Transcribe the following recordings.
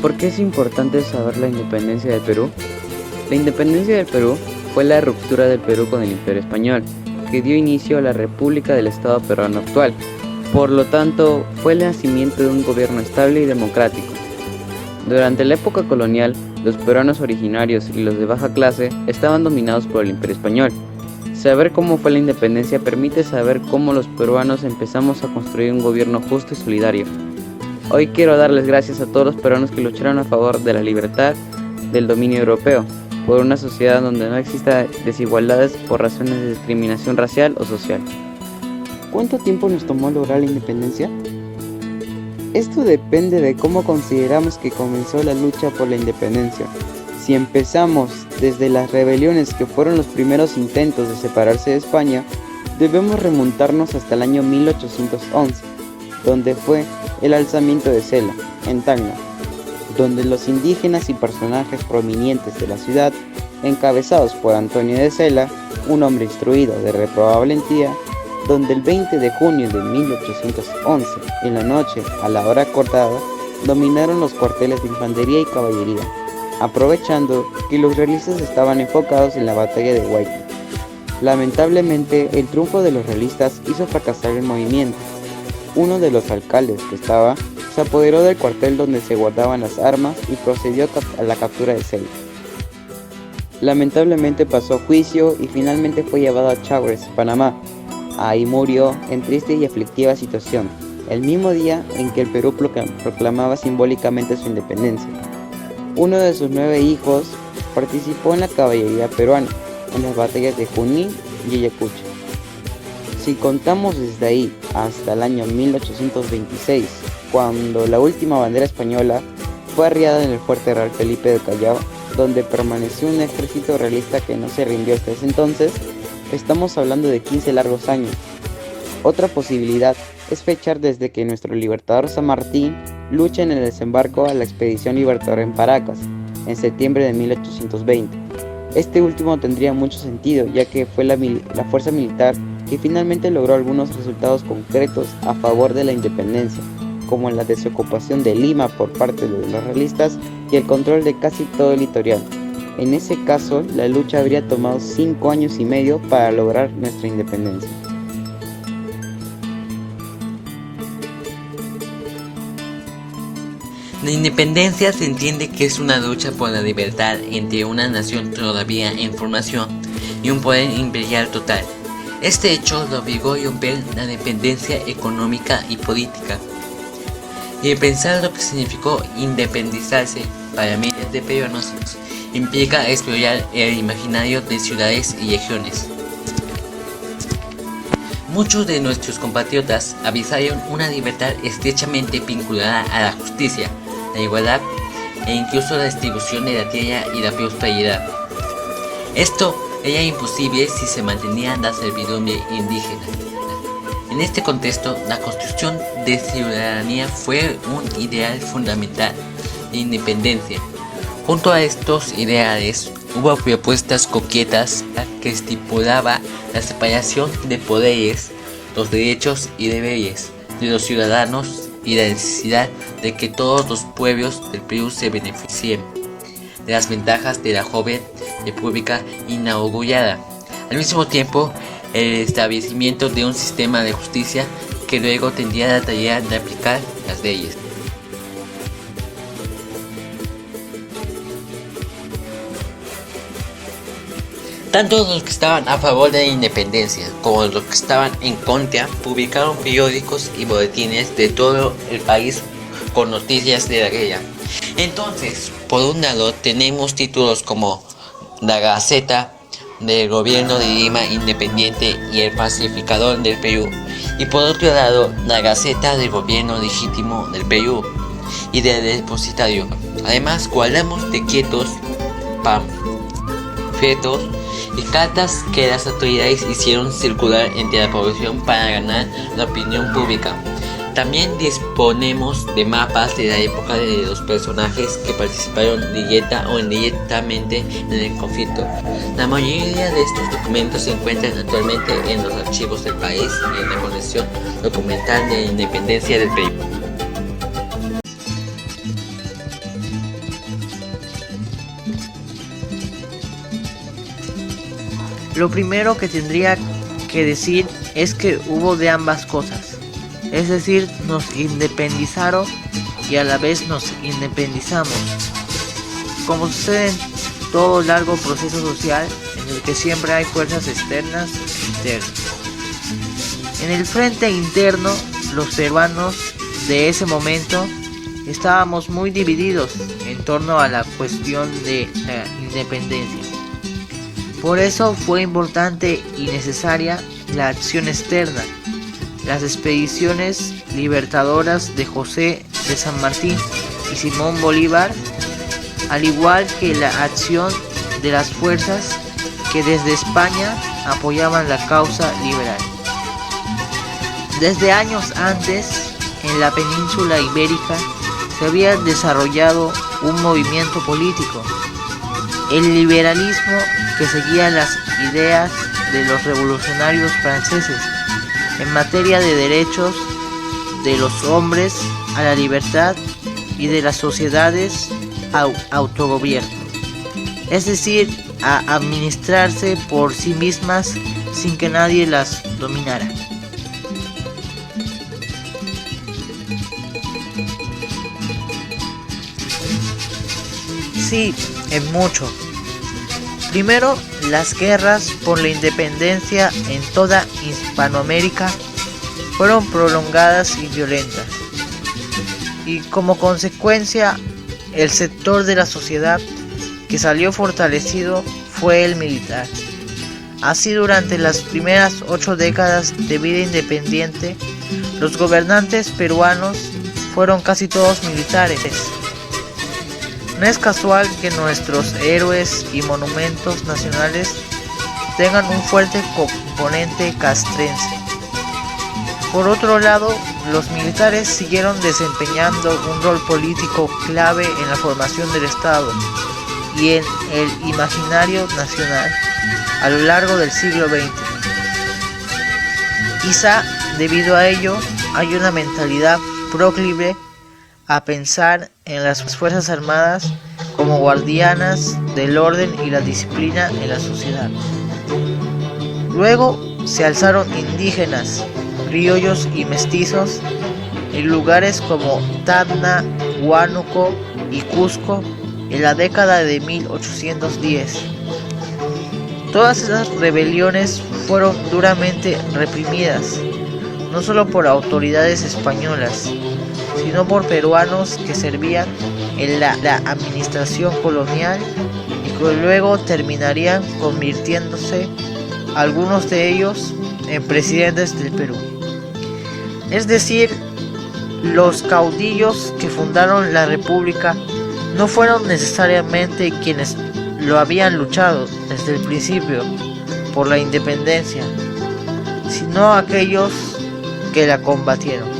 ¿Por qué es importante saber la independencia del Perú? La independencia del Perú fue la ruptura del Perú con el Imperio Español, que dio inicio a la República del Estado peruano actual. Por lo tanto, fue el nacimiento de un gobierno estable y democrático. Durante la época colonial, los peruanos originarios y los de baja clase estaban dominados por el Imperio Español. Saber cómo fue la independencia permite saber cómo los peruanos empezamos a construir un gobierno justo y solidario. Hoy quiero darles gracias a todos los peruanos que lucharon a favor de la libertad del dominio europeo, por una sociedad donde no exista desigualdades por razones de discriminación racial o social. ¿Cuánto tiempo nos tomó lograr la independencia? Esto depende de cómo consideramos que comenzó la lucha por la independencia. Si empezamos desde las rebeliones que fueron los primeros intentos de separarse de España, debemos remontarnos hasta el año 1811, donde fue el alzamiento de Cela, en Tacna, donde los indígenas y personajes prominentes de la ciudad, encabezados por Antonio de Cela, un hombre instruido de reprobada valentía, donde el 20 de junio de 1811, en la noche, a la hora acordada, dominaron los cuarteles de infantería y caballería, aprovechando que los realistas estaban enfocados en la batalla de Guayco. Lamentablemente, el triunfo de los realistas hizo fracasar el movimiento. Uno de los alcaldes que estaba se apoderó del cuartel donde se guardaban las armas y procedió a la captura de Cela. Lamentablemente pasó a juicio y finalmente fue llevado a Chagres, Panamá. Ahí murió en triste y aflictiva situación, el mismo día en que el Perú proclamaba simbólicamente su independencia. Uno de sus 9 hijos participó en la caballería peruana, en las batallas de Junín y Ayacucho. Si contamos desde ahí hasta el año 1826, cuando la última bandera española fue arriada en el fuerte Real Felipe de Callao, donde permaneció un ejército realista que no se rindió hasta ese entonces, estamos hablando de 15 largos años. Otra posibilidad es fechar desde que nuestro libertador San Martín lucha en el desembarco a la expedición libertadora en Paracas, en septiembre de 1820. Este último tendría mucho sentido, ya que fue la fuerza militar que finalmente logró algunos resultados concretos a favor de la independencia, como la desocupación de Lima por parte de los realistas y el control de casi todo el litoral. En ese caso, la lucha habría tomado 5 años y medio para lograr nuestra independencia. La independencia se entiende que es una lucha por la libertad entre una nación todavía en formación y un poder imperial total. Este hecho lo obligó a romper la dependencia económica y política, y pensar lo que significó independizarse para miles de peruanos implica explorar el imaginario de ciudades y regiones. Muchos de nuestros compatriotas avisaron una libertad estrechamente vinculada a la justicia, la igualdad e incluso la distribución de la tierra y la prosperidad. Esto era imposible si se mantenía la servidumbre indígena. En este contexto, la construcción de ciudadanía fue un ideal fundamental de independencia. Junto a estos ideales, hubo propuestas coquetas que estipulaba la separación de poderes, los derechos y deberes de los ciudadanos y la necesidad de que todos los pueblos del Perú se beneficien de las ventajas de la joven república inaugurada. Al mismo tiempo, el establecimiento de un sistema de justicia que luego tendría la tarea de aplicar las leyes. Tanto los que estaban a favor de la independencia como los que estaban en contra publicaron periódicos y boletines de todo el país con noticias de la guerra. Entonces, por un lado tenemos títulos como La Gaceta del Gobierno de Lima Independiente y El Pacificador del Perú, y por otro lado La Gaceta del Gobierno Legítimo del Perú y del Depositario. Además, guardamos decretos, panfletos y cartas que las autoridades hicieron circular entre la población para ganar la opinión pública. También disponemos de mapas de la época de los personajes que participaron directa o indirectamente en el conflicto. La mayoría de estos documentos se encuentran actualmente en los archivos del país y en la colección documental de la independencia del Perú. Lo primero que tendría que decir es que hubo de ambas cosas, es decir, nos independizaron y a la vez nos independizamos, como sucede en todo largo proceso social en el que siempre hay fuerzas externas e internas. En el frente interno, los peruanos de ese momento estábamos muy divididos en torno a la cuestión de la independencia. Por eso fue importante y necesaria la acción externa, las expediciones libertadoras de José de San Martín y Simón Bolívar, al igual que la acción de las fuerzas que desde España apoyaban la causa liberal. Desde años antes, en la península ibérica, se había desarrollado un movimiento político, el liberalismo, que seguía las ideas de los revolucionarios franceses en materia de derechos de los hombres a la libertad y de las sociedades al autogobierno, es decir, a administrarse por sí mismas sin que nadie las dominara. Sí, en mucho. Primero, las guerras por la independencia en toda Hispanoamérica fueron prolongadas y violentas, y como consecuencia, el sector de la sociedad que salió fortalecido fue el militar. Así, durante las primeras 8 décadas de vida independiente, los gobernantes peruanos fueron casi todos militares. No es casual que nuestros héroes y monumentos nacionales tengan un fuerte componente castrense. Por otro lado, los militares siguieron desempeñando un rol político clave en la formación del Estado y en el imaginario nacional a lo largo del siglo XX. Quizá debido a ello hay una mentalidad proclive a pensar en las Fuerzas Armadas como guardianas del orden y la disciplina en la sociedad. Luego se alzaron indígenas, criollos y mestizos en lugares como Tacna, Huánuco y Cusco en la década de 1810. Todas esas rebeliones fueron duramente reprimidas, no solo por autoridades españolas, sino por peruanos que servían en la administración colonial y que luego terminarían convirtiéndose, algunos de ellos, en presidentes del Perú. Es decir, los caudillos que fundaron la República no fueron necesariamente quienes lo habían luchado desde el principio por la independencia, sino aquellos que la combatieron.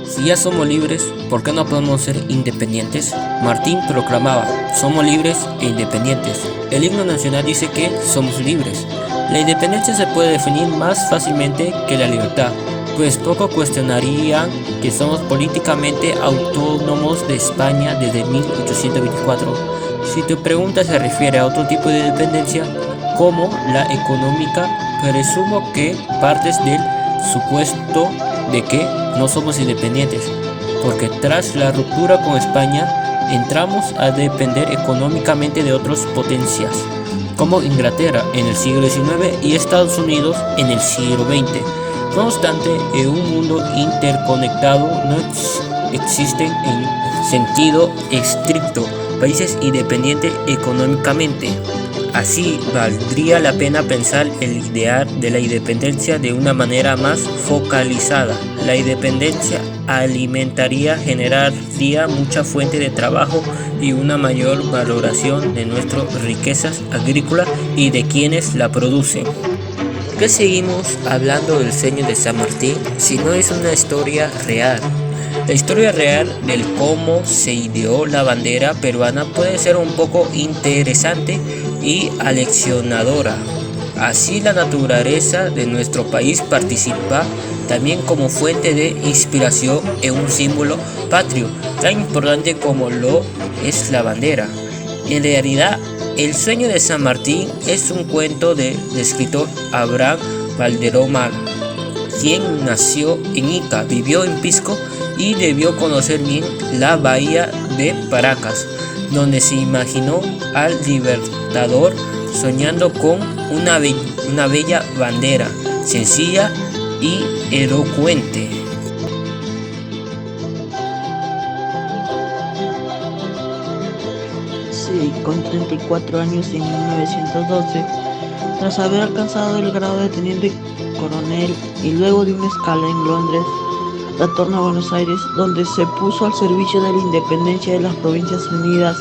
Si ya somos libres, ¿por qué no podemos ser independientes? Martín proclamaba, somos libres e independientes. El himno nacional dice que somos libres. La independencia se puede definir más fácilmente que la libertad, pues poco cuestionarían que somos políticamente autónomos de España desde 1824. Si tu pregunta se refiere a otro tipo de independencia, como la económica, presumo que partes del supuesto de que no somos independientes, porque tras la ruptura con España entramos a depender económicamente de otras potencias, como Inglaterra en el siglo XIX y Estados Unidos en el siglo XX. No obstante, en un mundo interconectado no existen en sentido estricto países independientes económicamente. Así, valdría la pena pensar el ideal de la independencia de una manera más focalizada. La independencia generaría mucha fuente de trabajo y una mayor valoración de nuestras riquezas agrícolas y de quienes la producen. ¿Por qué seguimos hablando del Sueño de San Martín si no es una historia real? La historia real del cómo se ideó la bandera peruana puede ser un poco interesante y aleccionadora. Así, la naturaleza de nuestro país participa también como fuente de inspiración en un símbolo patrio tan importante como lo es la bandera. En realidad, El sueño de San Martín es un cuento del escritor Abraham Valderrama, quien nació en Ica, vivió en Pisco y debió conocer bien la bahía de Paracas, donde se imaginó al libertador soñando con una bella bandera, sencilla y elocuente. Sí, con 34 años en 1912, tras haber alcanzado el grado de teniente coronel y luego de una escala en Londres, retorna a Buenos Aires, donde se puso al servicio de la independencia de las Provincias Unidas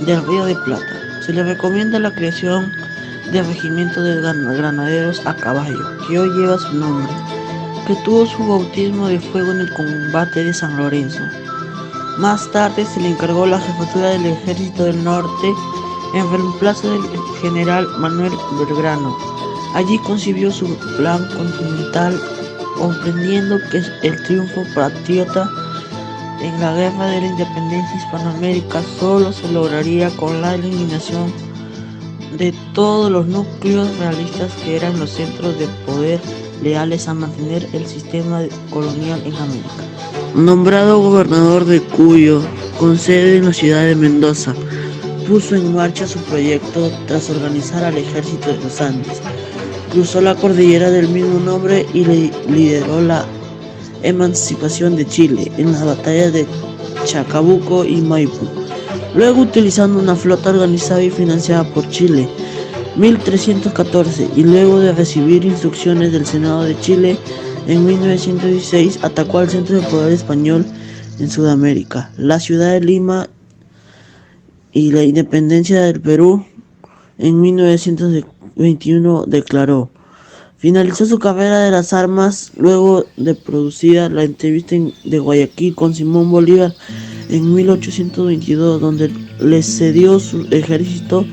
del Río de Plata. Se le recomienda la creación del Regimiento de Granaderos a Caballo, que hoy lleva su nombre, que tuvo su bautismo de fuego en el combate de San Lorenzo. Más tarde se le encargó la jefatura del Ejército del Norte en reemplazo del general Manuel Belgrano. Allí concibió su plan continental, comprendiendo que el triunfo patriota en la Guerra de la Independencia Hispanoamérica solo se lograría con la eliminación de todos los núcleos realistas que eran los centros de poder leales a mantener el sistema colonial en América. Nombrado gobernador de Cuyo, con sede en la ciudad de Mendoza, puso en marcha su proyecto tras organizar al ejército de los Andes. Cruzó la cordillera del mismo nombre y lideró la emancipación de Chile en las batallas de Chacabuco y Maipú. Luego, utilizando una flota organizada y financiada por Chile, 1314, y luego de recibir instrucciones del Senado de Chile, en 1916 atacó al centro de poder español en Sudamérica, la ciudad de Lima, y la independencia del Perú. En 1921 declaró. Finalizó su carrera de las armas luego de producida la entrevista de Guayaquil con Simón Bolívar en 1822, donde le cedió su ejército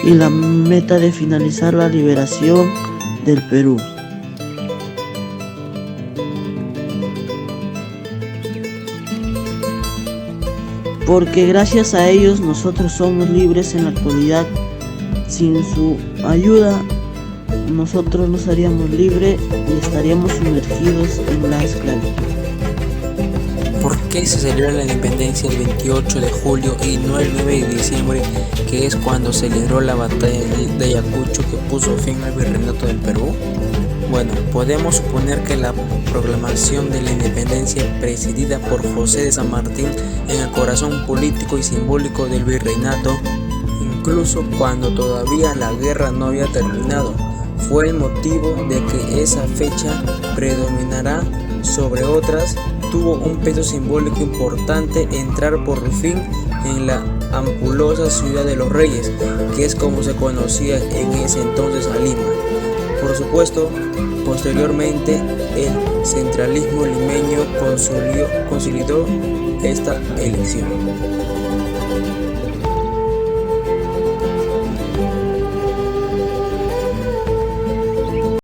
y la meta de finalizar la liberación del Perú. Porque gracias a ellos nosotros somos libres en la actualidad. Sin su ayuda, nosotros no seríamos libres y estaríamos sumergidos en la esclavitud. ¿Por qué se celebra la independencia el 28 de julio y no el 9 de diciembre, que es cuando se libró la batalla de Ayacucho que puso fin al virreinato del Perú? Bueno, podemos suponer que la proclamación de la independencia, presidida por José de San Martín en el corazón político y simbólico del virreinato, incluso cuando todavía la guerra no había terminado, fue el motivo de que esa fecha predominará sobre otras. Tuvo un peso simbólico importante entrar por fin en la ampulosa ciudad de los Reyes, que es como se conocía en ese entonces a Lima. Por supuesto, posteriormente el centralismo limeño consolidó esta elección.